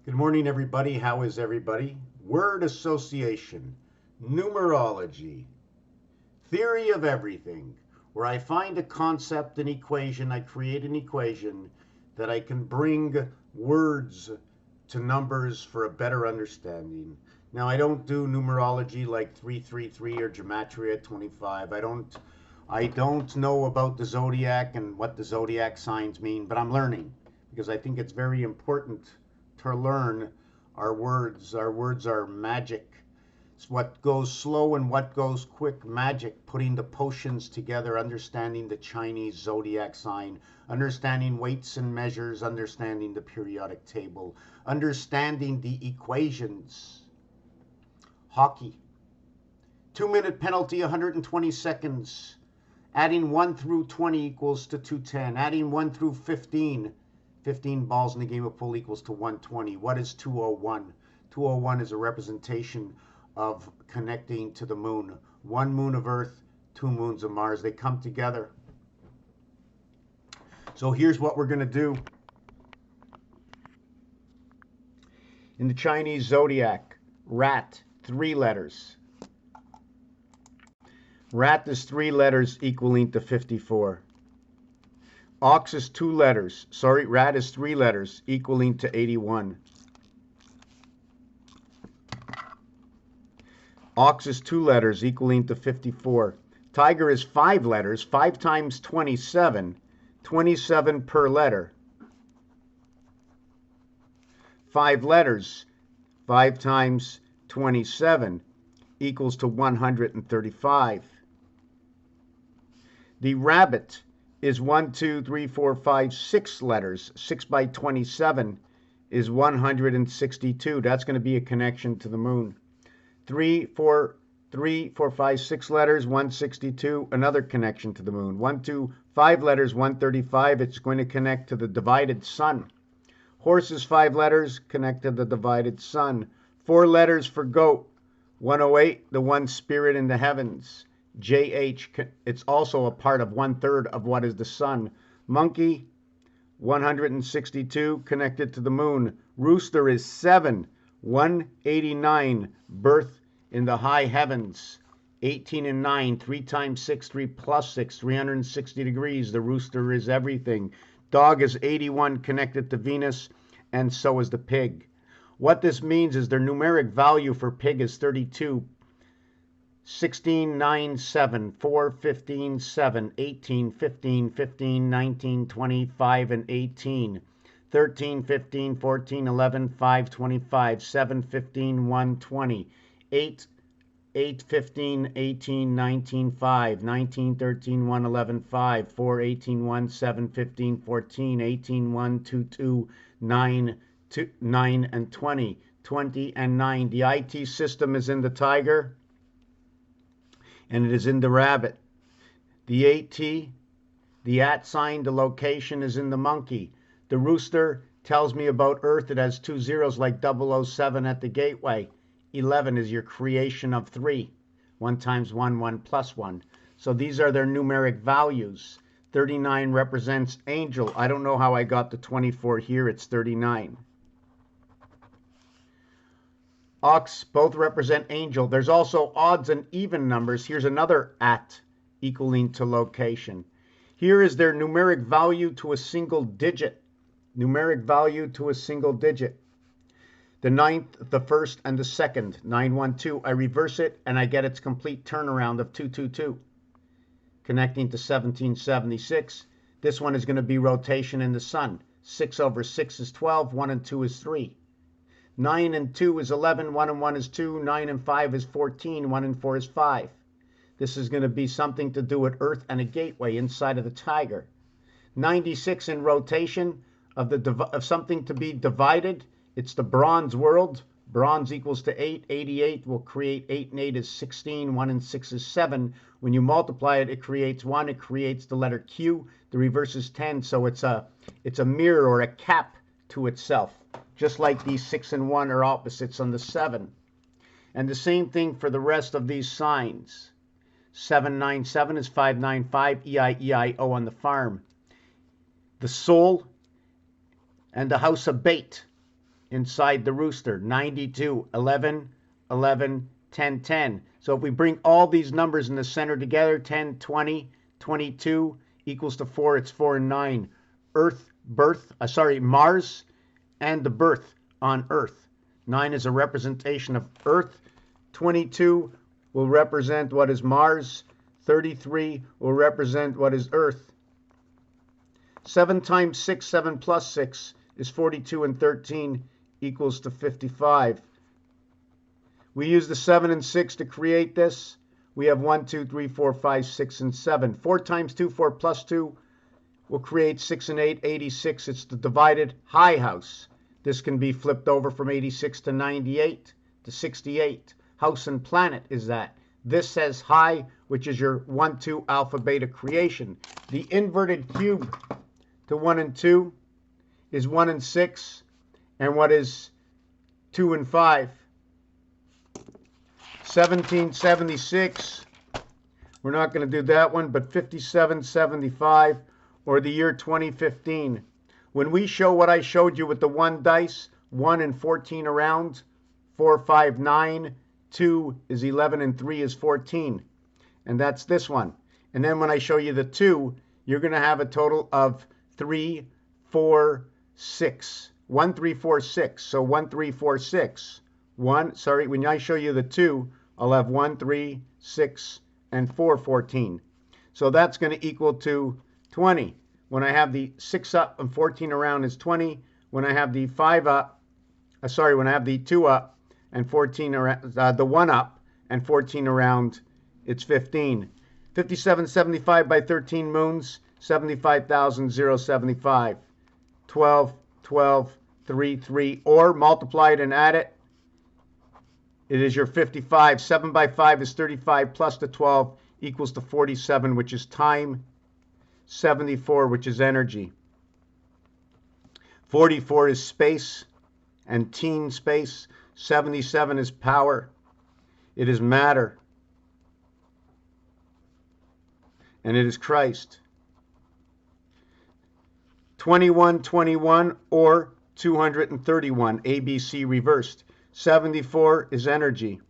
Good morning, everybody. How is everybody? Word association, numerology, theory of everything, where I find a concept, an equation, I create an equation that I can bring words to numbers for a better understanding. Now, I don't do numerology like 333 or gematria 25. I don't know about the zodiac and what the zodiac signs mean, but I'm learning because I think it's very important to learn our words. Our words are magic. It's what goes slow and what goes quick. Magic, putting the potions together, understanding the Chinese zodiac sign, understanding weights and measures, understanding the periodic table, understanding the equations. Hockey. 2-minute penalty, 120 seconds. Adding 1 through 20 equals to 210. Adding 1 through 15. 15 balls in the game of pool equals to 120. What is 201? 201 is a representation of connecting to the moon. 1 moon of Earth, 2 moons of Mars. They come together. So here's what we're going to do. In the Chinese zodiac, rat, 3 letters. Rat is 3 letters equaling to 54. Ox is 2 letters. Sorry, rat is 3 letters equaling to 81. Ox is 2 letters equaling to 54. Tiger is 5 letters. 5 times 27. 27 per letter. 5 letters. 5 times 27 equals to 135. The rabbit is 1, 2, 3, 4, 5, 6 letters. 6 by 27 is 162. That's going to be a connection to the moon. 3, 4, 5, 6 letters, 162, another connection to the moon. 1, 2, 5 letters, 135. It's going to connect to the divided sun. Horse is 5 letters, connect to the divided sun. 4 letters for goat. 108, the one spirit in the heavens. JH, it's also a part of 1/3 of what is the sun. Monkey, 162, connected to the moon. Rooster is 7, 189, birth in the high heavens. 18 and 9, 3 times 6, 3 plus 6, 360 degrees. The rooster is everything. Dog is 81, connected to Venus, and so is the pig. What this means is their numeric value for pig is 32. 16, 9, 7, 4, 15, 7, 18, 15, 15, 19, 25, and 18. 13, 15, 14, 11, 5, 25, 7, 15, 1, 20, 8, 8, 15, 18, 19, 5, 19, 13, 1, 11, 5, 4, 18, 1, 7, 15, 14, 18, 1, 2, 2, 9, 2, 9, and 20, 20 and 9. The IT system is in the tiger, and it is in the rabbit. The AT, the @ sign, the location is in the monkey. The rooster tells me about Earth. It has 2 zeros like 007 at the gateway. 11 is your creation of 3. 1 times 1, 1 plus 1. So these are their numeric values. 39 represents angel. I don't know how I got the 24 here. It's 39. Ox, both represent angel. There's also odds and even numbers. Here's another @ equaling to location. Here is their numeric value to a single digit. Numeric value to a single digit. The 9th, the 1st, and the 2nd. 912. I reverse it, and I get its complete turnaround of 222. Connecting to 1776. This one is going to be rotation in the sun. 6 over 6 is 12. 1 and 2 is 3. 9 and 2 is 11, 1 and 1 is 2, 9 and 5 is 14, 1 and 4 is 5. This is going to be something to do with Earth and a gateway inside of the tiger. 96 in rotation of something to be divided. It's the bronze world. Bronze equals to 8. 88 will create 8 and 8 is 16, 1 and 6 is 7. When you multiply it, it creates 1. It creates the letter Q. The reverse is 10, so it's a mirror or a cap to itself. Just like these 6 and 1 are opposites on the 7. And the same thing for the rest of these signs. 797 is 595, E-I-E-I-O on the farm. The soul and the house of bait inside the rooster. 92, 11, 11, 10, 10. So if we bring all these numbers in the center together, 10, 20, 22 equals to 4. It's 4 and 9. Mars and the birth on Earth. 9 is a representation of Earth. 22 will represent what is Mars. 33 will represent what is Earth. 7 times 6, 7 plus 6 is 42, and 13 equals to 55. We use the 7 and 6 to create this. We have 1, 2, 3, 4, 5, 6, and 7. 4 times 2, 4 plus 2 will create 6 and 8, 86. It's the divided high house. This can be flipped over from 86 to 98 to 68. House and planet is that. This says high, which is your 1, 2 alpha beta creation. The inverted cube to 1 and 2 is 1 and 6. And what is 2 and 5? 1776. We're not going to do that one, but 5775, or the year 2015. When we show what I showed you with the 1 dice, 1 and 14 around, 4, 5, 9, 2 is 11, and 3 is 14. And that's this one. And then when I show you the 2, you're going to have a total of 3, 4, 6. 1, 3, 4, 6. So 1, 3, 4, 6. When I show you the 2, I'll have 1, 3, 6, and 4, 14. So that's going to equal to 20. When I have the 6 up and 14 around is 20. When I have the 5 up, when I have the 2 up and 14 around, the 1 up and 14 around, it's 15. 5775 by 13 moons, 75,075. 12, 12, 3, 3, or multiply it and add it. It is your 55. 7 by 5 is 35 plus the 12 equals to 47, which is time. 74, which is energy. 44 is space and teen space. 77 is power. It is matter. And it is Christ. 21, 21, or 231, ABC reversed. 74 is energy.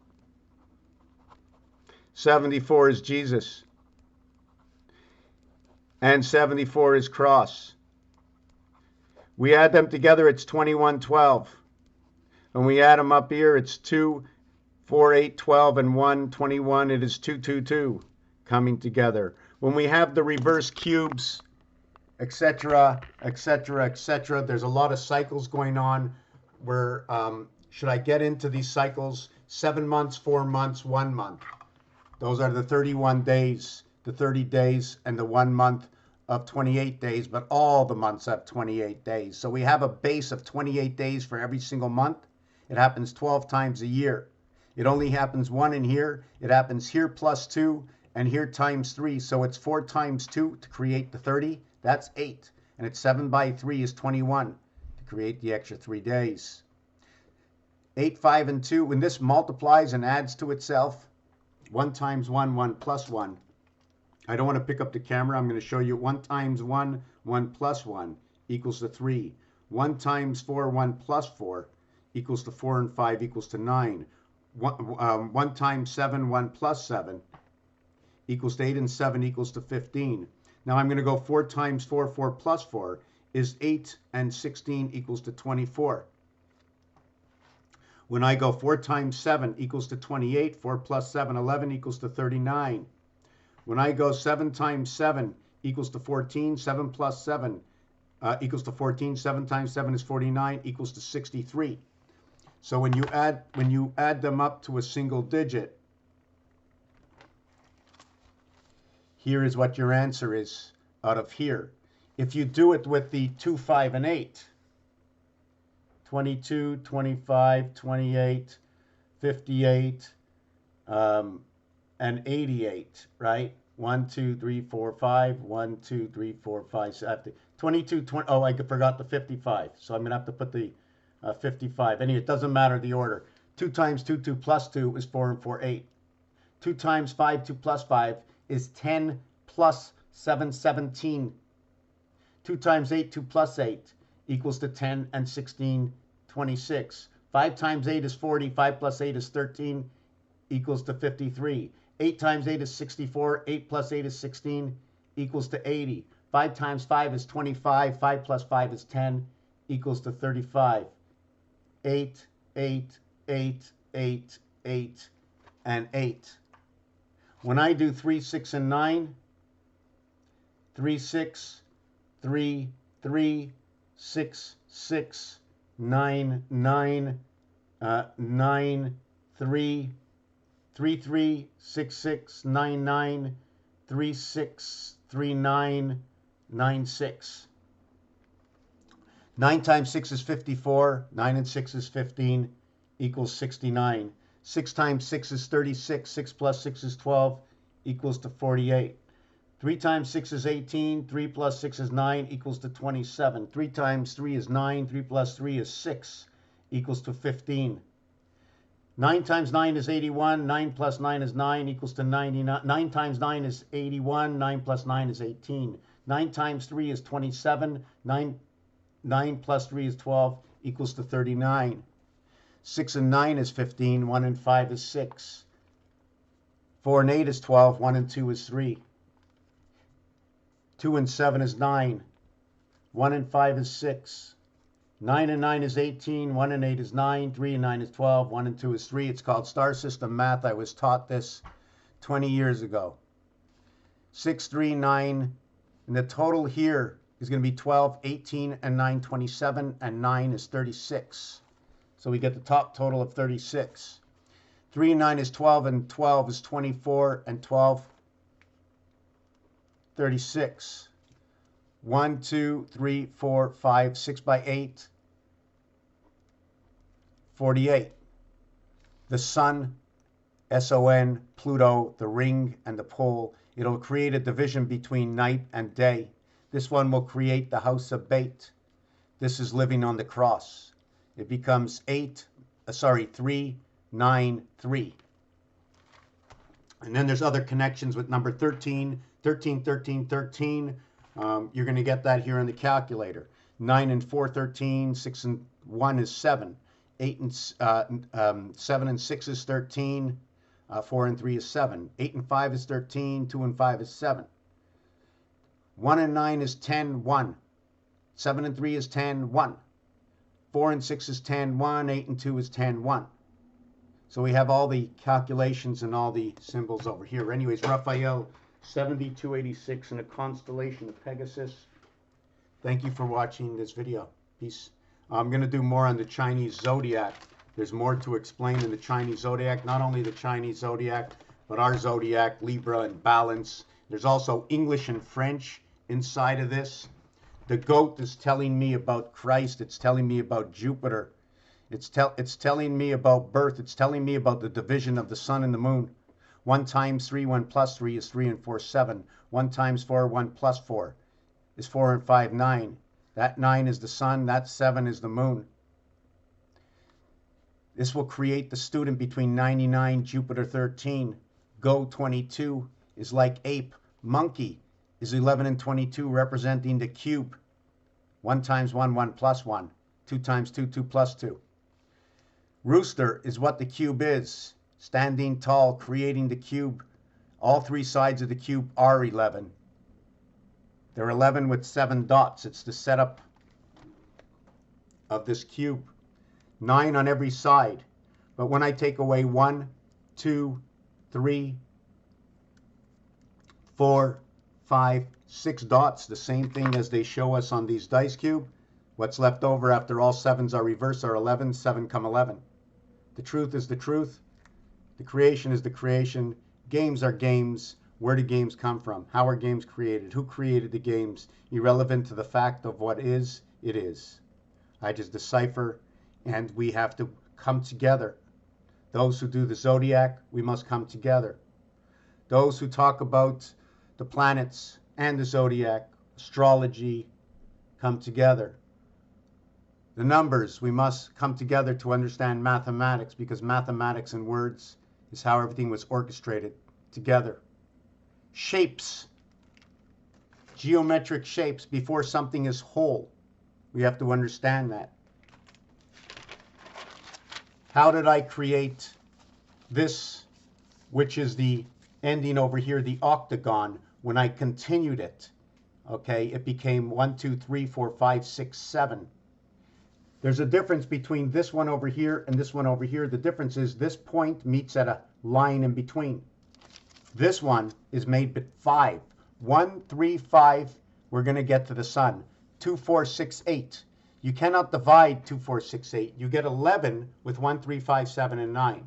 74 is Jesus. And 74 is cross. We add them together, it's 2112. When we add them up here, it's 2, 4, 8, 12, and 1, 21. It is 222 coming together. When we have the reverse cubes, etc., etc., etc., there's a lot of cycles going on. Where should I get into these cycles? 7 months, 4 months, 1 month. Those are the 31 days, the 30 days, and the 1 month of 28 days, but all the months have 28 days. So we have a base of 28 days for every single month. It happens 12 times a year. It only happens 1 in here. It happens here plus 2, and here times 3. So it's 4 times 2 to create the 30. That's 8. And it's 7 by 3 is 21 to create the extra 3 days. 8, 5, and 2, when this multiplies and adds to itself, 1 times 1, 1 plus 1. I don't want to pick up the camera. I'm going to show you 1 times 1, 1 plus 1 equals to 3. 1 times 4, 1 plus 4 equals to 4, and 5 equals to 9. 1 times 7, 1 plus 7 equals to 8, and 7 equals to 15. Now I'm going to go 4 times 4, 4 plus 4 is 8, and 16 equals to 24. When I go 4 times 7 equals to 28, 4 plus 7, 11 equals to 39. When I go 7 times 7 equals to 14, 7 plus 7 equals to 14, 7 times 7 is 49, equals to 63. So when you add them up to a single digit, here is what your answer is out of here. If you do it with the 2, 5, and 8, 22, 25, 28, 58, and 88, right? 1, 2, 3, 4, 5, 1, 2, 3, 4, 5, 7, 22, 20, oh, I forgot the 55. So I'm going to have to put the 55. Anyway, it doesn't matter the order. 2 times 2, 2 plus 2 is 4, and 4, 8. 2 times 5, 2 plus 5 is 10 plus 7, 17. 2 times 8, 2 plus 8 equals to 10, and 16, 26. 5 times 8 is 40. 5 plus 8 is 13, equals to 53. 8 times 8 is 64. 8 plus 8 is 16, equals to 80. 5 times 5 is 25. 5 plus 5 is 10, equals to 35. 8, 8, 8, 8, 8, and 8. When I do 3, 6, and 9, 3, 6, 3, 3, 6, 6, 9, 9, 9, 3, 3, 3, 6, 6, 9, 9, 3, 6, 3, 9, 9, 6. 9 times 6 is 54. 9 and 6 is 15, equals 69. 6 times 6 is 36. 6 plus 6 is 12, equals to 48. 3 times 6 is 18. 3 plus 6 is 9, equals to 27. 3 times 3 is 9. 3 plus 3 is 6, equals to 15. 9 times 9 is 81. 9 plus 9 is 9, equals to 99. 9 times 9 is 81. 9 plus 9 is 18. 9 times 3 is 27. 9 plus 3 is 12, equals to 39. 6 and 9 is 15. 1 and 5 is 6. 4 and 8 is 12. 1 and 2 is 3. 2 and 7 is 9. 1 and 5 is 6. 9 and 9 is 18. 1 and 8 is 9. 3 and 9 is 12. 1 and 2 is 3. It's called star system math. I was taught this 20 years ago. 6, 3, 9. And the total here is going to be 12, 18, and 9, 27. And 9 is 36. So we get the top total of 36. 3 and 9 is 12, and 12 is 24, and 12, 36. 1, 2, 3, 4, 5, 6 by 8, 48. The sun, S-O-N, Pluto, the ring, and the pole. It'll create a division between night and day. This one will create the house of bait. This is living on the cross. It becomes 3, 9, 3. And then there's other connections with number 13, 13, 13, 13. You're going to get that here on the calculator. 9 and 4, 13. 6 and 1 is 7. 8 and 7 and 6 is 13. 4 and 3 is 7. 8 and 5 is 13. 2 and 5 is 7. 1 and 9 is 10, 1. 7 and 3 is 10, 1. 4 and 6 is 10, 1. 8 and 2 is 10, 1. So we have all the calculations and all the symbols over here. Anyways, Raphael 7286 in a constellation of Pegasus. Thank you for watching this video. Peace. I'm going to do more on the Chinese Zodiac. There's more to explain in the Chinese Zodiac. Not only the Chinese Zodiac, but our Zodiac, Libra, and Balance. There's also English and French inside of this. The goat is telling me about Christ. It's telling me about Jupiter. It's telling me about birth. It's telling me about the division of the sun and the moon. 1 times 3, 1 plus 3 is 3 and 4, 7. 1 times 4, 1 plus 4 is 4 and 5, 9. That 9 is the sun. That 7 is the moon. This will create the student between 99, Jupiter 13. Go 22 is like ape. Monkey is 11 and 22, representing the cube. 1 times 1, 1 plus 1. 2 times 2, 2 plus 2. Rooster is what the cube is. Standing tall, creating the cube. All 3 sides of the cube are 11. They're 11 with 7 dots. It's the setup of this cube. 9 on every side. But when I take away 1, 2, 3, 4, 5, 6 dots, the same thing as they show us on these dice cube, what's left over after all 7s are reversed are 11. 7 come 11. The truth is the truth. The creation is the creation. Games are games. Where do games come from? How are games created? Who created the games? Irrelevant to the fact of what is, it is. I just decipher, and we have to come together. Those who do the Zodiac, we must come together. Those who talk about the planets and the Zodiac, astrology, come together. The numbers, we must come together to understand mathematics, because mathematics and words is how everything was orchestrated together. Shapes, geometric shapes, before something is whole. We have to understand that. How did I create this, which is the ending over here, the octagon? When I continued it, okay, it became 1, 2, 3, 4, 5, 6, 7. There's a difference between this one over here and this one over here. The difference is this point meets at a line in between. This one is made with 5. 1, 3, 5, we're going to get to the sun. 2, 4, 6, 8. You cannot divide 2, 4, 6, 8. You get 11 with 1, 3, 5, 7, and 9.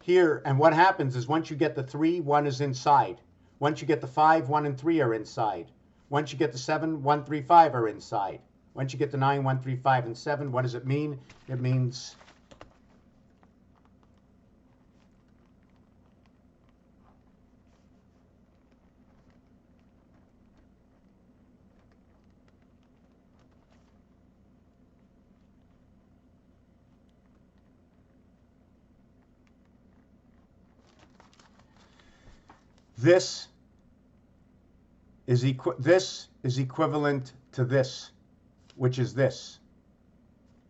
Here, and what happens is once you get the 3, 1 is inside. Once you get the 5, 1 and 3 are inside. Once you get the 7, 1, 3, 5 are inside. Once you get to 9, 1, 3, 5, and 7, what does it mean? It means this is equivalent to this, which is this,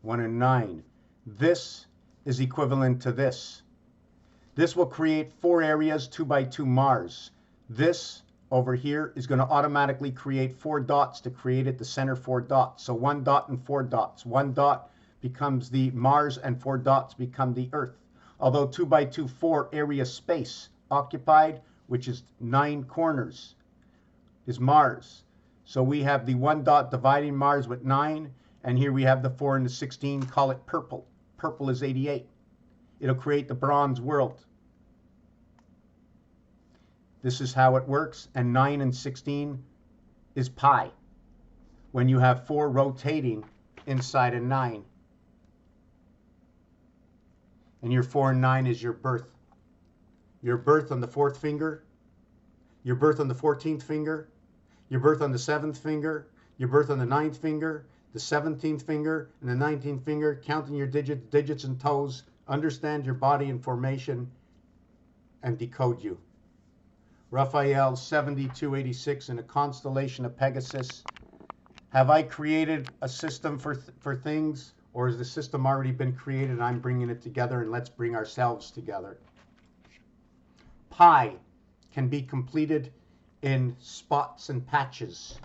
1 and 9. This is equivalent to this. This will create 4 areas, 2 by 2 Mars. This over here is going to automatically create 4 dots to create it, the center 4 dots. So 1 dot and 4 dots. 1 dot becomes the Mars and 4 dots become the Earth. Although 2 by 2, 4 area space occupied, which is 9 corners, is Mars. So we have the 1 dot dividing Mars with 9, and here we have the 4 and the 16, call it purple. Purple is 88. It'll create the bronze world. This is how it works, and 9 and 16 is pi. When you have 4 rotating inside a 9. And your 4 and 9 is your birth. Your birth on the 4th finger, your birth on the 14th finger, your birth on the 7th finger, your birth on the 9th finger, the 17th finger, and the 19th finger, counting your digits and toes, understand your body and formation, and decode you. Raphael 7286 in the constellation of Pegasus. Have I created a system for things, or has the system already been created and I'm bringing it together, and let's bring ourselves together? Pi can be completed in spots and patches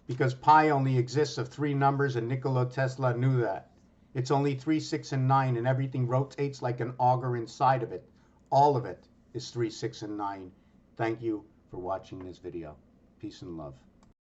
because pi only exists of 3 numbers, and Nikola Tesla knew that. It's only 3, 6, and 9, and everything rotates like an auger inside of it. All of it is 3, 6, and 9. Thank you for watching this video. Peace and love.